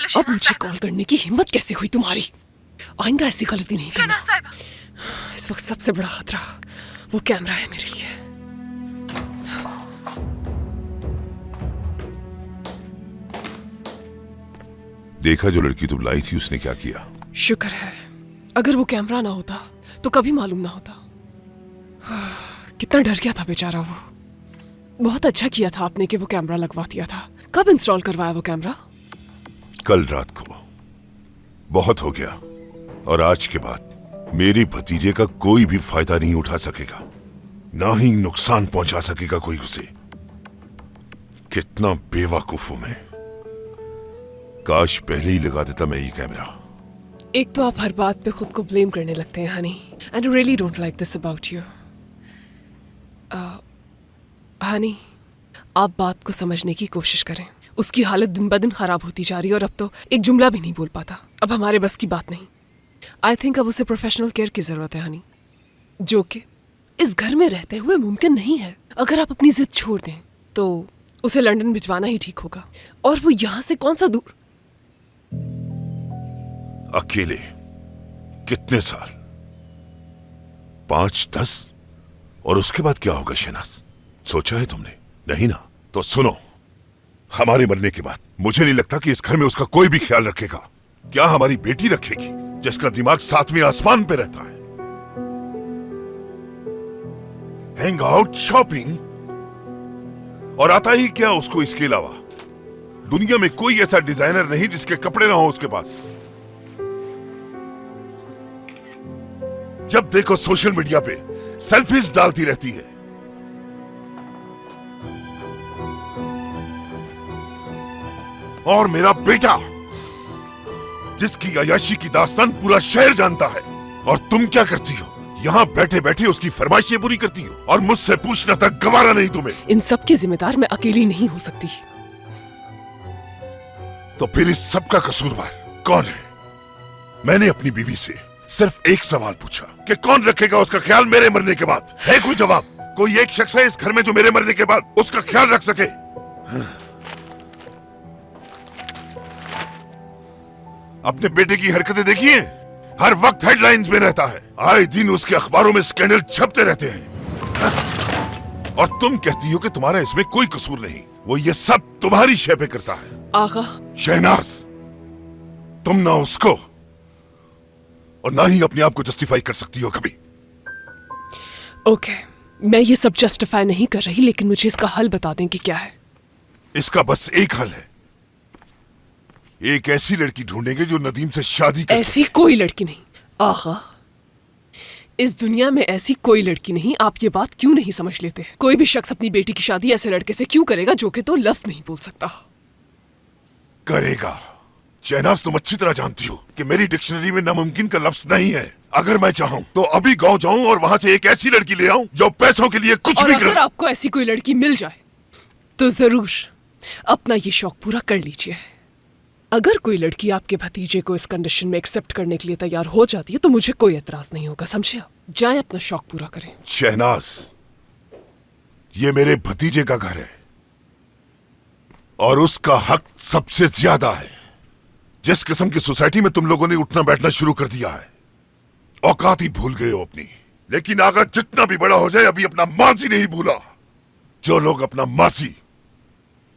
अब मुझे कॉल करने की हिम्मत कैसे हुई तुम्हारी? आइंदा ऐसी गलती नहीं करना। इस वक्त सबसे बड़ा खतरा वो कैमरा है मेरे लिए। देखा जो लड़की तुम लाई थी उसने क्या किया? शुक्र है, अगर वो कैमरा ना होता तो कभी मालूम ना होता। कितना डर गया था बेचारा वो। बहुत अच्छा किया था आपने कि वो कैमरा लगवा दिया था। कब इंस्टॉल करवाया वो कैमरा? कल रात को। बहुत हो गया, और आज के बाद मेरे भतीजे का कोई भी फायदा नहीं उठा सकेगा, ना ही नुकसान पहुंचा सकेगा कोई उसे। कितना बेवकूफ हूं मैं। काश पहले ही लगा देता मैं ये कैमरा। एक तो आप हर बात पे खुद को ब्लेम करने लगते हैं Honey, and I really don't like this about you. Honey, आप बात को समझने की कोशिश करें। उसकी हालत दिन ब दिन खराब होती जा रही है और अब तो एक जुमला भी नहीं बोल पाता। अब हमारे बस की बात नहीं। आई थिंक अब उसे प्रोफेशनल केयर की जरूरत है हनी, जो कि इस घर में रहते हुए मुमकिन नहीं है। अगर आप अपनी जिद छोड़ दें तो उसे लंदन भिजवाना ही ठीक होगा, और वो यहां से कौन सा दूर। अकेले कितने साल? 5-10? और उसके बाद क्या होगा शहनाज, सोचा है तुमने? नहीं ना? तो सुनो, हमारे मरने के बाद मुझे नहीं लगता कि इस घर में उसका कोई भी ख्याल रखेगा। क्या हमारी बेटी रखेगी जिसका दिमाग 7वें आसमान पे रहता है? हैंग आउट, शॉपिंग, और आता ही क्या उसको इसके अलावा? दुनिया में कोई ऐसा डिजाइनर नहीं जिसके कपड़े ना हो उसके पास। जब देखो सोशल मीडिया पे सेल्फीज डालती रहती है। और मेरा बेटा, जिसकी अय्याशी की दास्तान पूरा शहर जानता है, और तुम क्या करती हो? यहां बैठे बैठे उसकी फरमाइशें पूरी करती हो, और मुझसे पूछना तक गवारा नहीं तुम्हें। इन सब की जिम्मेदार मैं अकेली नहीं हो सकती। तो फिर इस सब का कसूरवार कौन है? मैंने अपनी बीवी से सिर्फ एक सवाल पूछा कि कौन रखेगा उसका ख्याल मेरे मरने के बाद? है कोई जवाब? कोई एक शख्स है इस घर में जो मेरे मरने के बाद उसका ख्याल रख सके? अपने बेटे की हरकतें देखिए, हर वक्त हेडलाइंस में रहता है। आए दिन उसके अखबारों में स्कैंडल छपते रहते हैं। और तुम कहती हो कि तुम्हारा इसमें कोई कसूर नहीं। वो ये सब तुम्हारी शय पे करता है। आगा, शहनाज, तुम ना उसको और ना ही अपने आप को जस्टिफाई कर सकती हो कभी। ओके, मैं ये सब जस्टिफाई नहीं कर रही, लेकिन मुझे इसका हल बता दें कि क्या है। इसका बस एक हल है। एक ऐसी लड़की ढूंढेंगे जो नदीम से शादी कर ऐसी सके। कोई लड़की नहीं आगा, इस दुनिया में ऐसी कोई लड़की नहीं। आप ये बात क्यों नहीं समझ लेते? कोई भी शख्स अपनी बेटी की शादी ऐसे लड़के से क्यों करेगा जो कि तो लफ्ज नहीं बोल सकता? करेगा। शहनाज, तुम अच्छी तरह जानती हो कि मेरी डिक्शनरी में नामुमकिन का लफ्ज नहीं है। अगर मैं चाहूं तो अभी गांव जाऊं और वहां से एक ऐसी लड़की ले आऊं जो पैसों के लिए कुछ और भी अगर करे। आपको ऐसी कोई लड़की मिल जाए तो जरूर अपना ये शौक पूरा कर लीजिए। अगर कोई लड़की आपके भतीजे को इस कंडीशन में एक्सेप्ट करने के लिए तैयार हो जाती है तो मुझे कोई एतराज नहीं होगा, समझे? जाए अपना शौक पूरा करें। शहनाज, ये मेरे भतीजे का घर है और उसका हक सबसे ज्यादा है। जिस किस्म की सोसाइटी में तुम लोगों ने उठना बैठना शुरू कर दिया है, औकात ही भूल गए हो अपनी। लेकिन आगा जितना भी बड़ा हो जाए, अभी अपना माजी नहीं भूला। जो लोग अपना माजी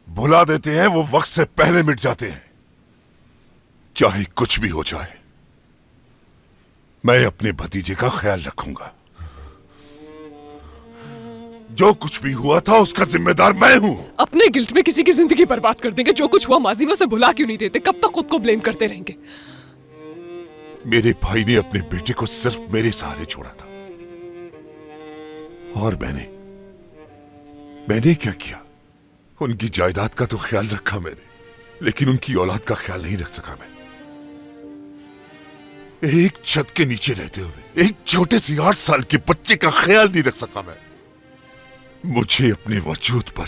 भुला देते हैं वो वक्त से पहले मिट जाते हैं। चाहे कुछ भी हो जाए, मैं अपने भतीजे का ख्याल रखूंगा। जो कुछ भी हुआ था उसका जिम्मेदार मैं हूं। अपने गिल्ट में किसी की जिंदगी बर्बाद कर देंगे। जो कुछ हुआ माजी में उसे भुला क्यों नहीं देते? कब तक खुद को ब्लेम करते रहेंगे? मेरे भाई ने अपने बेटे को सिर्फ मेरे सहारे छोड़ा था, और मैंने क्या किया? उनकी जायदाद का तो ख्याल रखा मैंने, लेकिन उनकी औलाद का ख्याल नहीं रख सका मैं। एक छत के नीचे रहते हुए एक छोटे से 8 साल के बच्चे का ख्याल नहीं रख सका मैं। मुझे अपने वजूद पर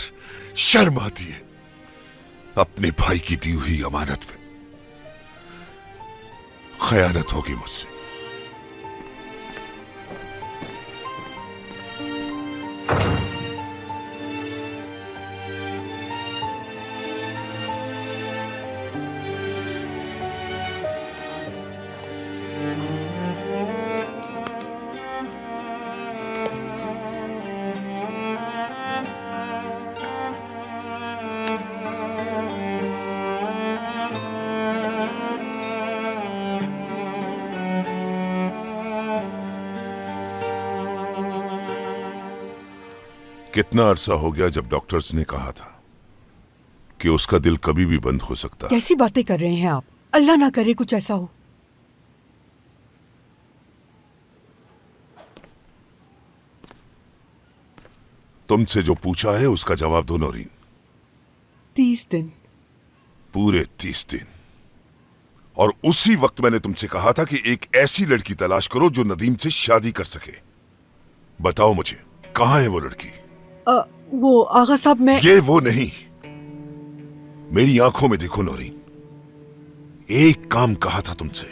शर्म आती है। अपने भाई की दी हुई अमानत में खयानत होगी मुझसे। कितना अरसा हो गया जब डॉक्टर्स ने कहा था कि उसका दिल कभी भी बंद हो सकता है। कैसी बातें कर रहे हैं आप? अल्लाह ना करे कुछ ऐसा हो। तुमसे जो पूछा है उसका जवाब दो नौरीन। 30 दिन। पूरे 30 दिन। और उसी वक्त मैंने तुमसे कहा था कि एक ऐसी लड़की तलाश करो जो नदीम से शादी कर सके। बताओ मुझे, कहां है वो लड़की? वो आगा साहब, मैं ये वो नहीं। मेरी आंखों में देखो नौरीन। एक काम कहा था तुमसे,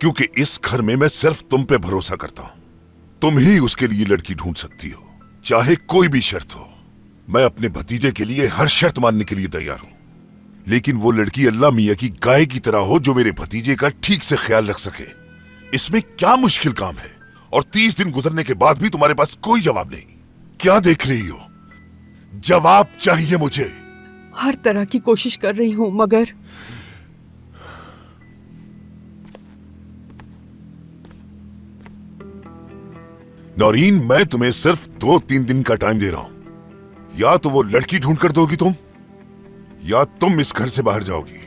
क्योंकि इस घर में मैं सिर्फ तुम पे भरोसा करता हूं। तुम ही उसके लिए लड़की ढूंढ सकती हो, चाहे कोई भी शर्त हो। मैं अपने भतीजे के लिए हर शर्त मानने के लिए तैयार हूं, लेकिन वो लड़की अल्लाह मियां की गाय की तरह हो जो मेरे भतीजे का ठीक से ख्याल रख सके। इसमें क्या मुश्किल काम है? और 30 दिन गुजरने के बाद भी तुम्हारे पास कोई जवाब नहीं। क्या देख रही हो? जवाब चाहिए मुझे। हर तरह की कोशिश कर रही हूं, मगर नौरीन, मैं तुम्हें सिर्फ 2-3 दिन का टाइम दे रहा हूं। या तो वो लड़की ढूंढ कर दोगी तुम, या तुम इस घर से बाहर जाओगी।